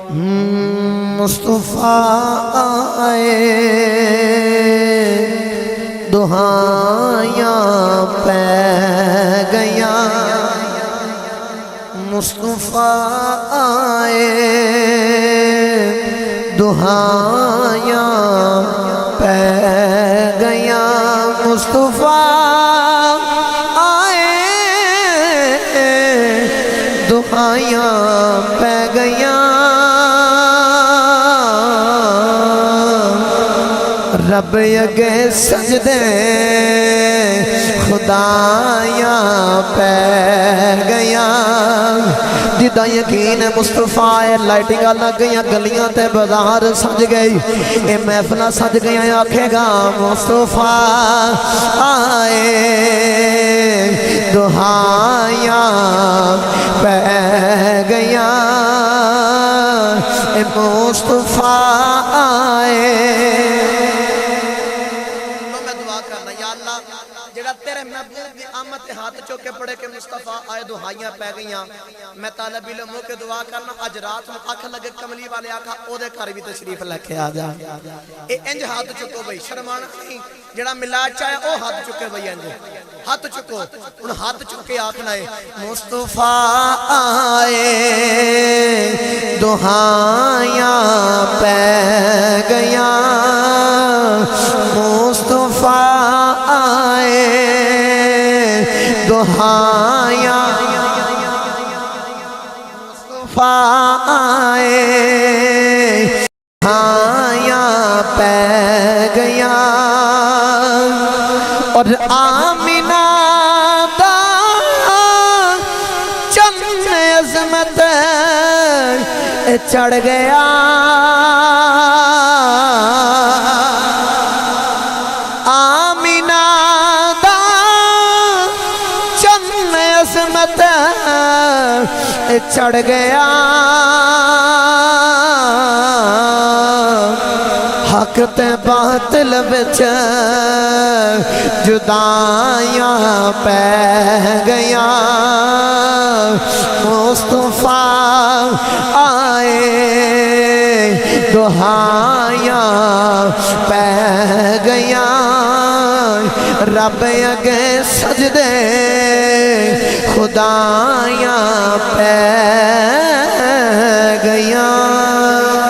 مصطفیٰ آئے دہائیاں پہ گیاں مصطفیٰ آئے دہائیاں پہ گیاں مصطفیٰ آئے دہائیاں پہ گیاں رب اگے سجدے خدایاں پہ گیاں جدہ یقین مصطفیٰ لائٹنگاں لگ گیاں گلیاں تے بازار سج گئی اے محفلہ سج گیاں آکھے گا مصطفیٰ آئے دہائیاں پہ گیاں اے مصطفیٰ آئے تیرے محبوب دی آمد تے ہاتھ چوکے پڑے کہ مصطفیٰ آئے دہائیاں پہ گئیاں میں طالب علم ہو کے دعا کرنا اج رات میں آنکھ لگے کملی والے آنکھا او دے گھر بھی تشریف لکھے آ جا اے انج ہاتھ چکو بھئی شرمانا نہیں جڑا ملاد چاہے او ہاتھ چکے بھئی انج ہاتھ چکو ان ہاتھ چکے آنکھنا ہے مصطفیٰ آئے دہائیاں پہ گیاں مصطفیٰ آئے دہائیاں مصطفیٰ آئے دہائیاں پہ گیاں اور آمینہ دا چند عظمت چڑھ گیا چڑھ گیا حق تے باطل بچ جدائیاں پہ گیا مصطفیٰ آئے دہائیاں پہ گیا رب اگے سجدے خدایاں پہ گیاں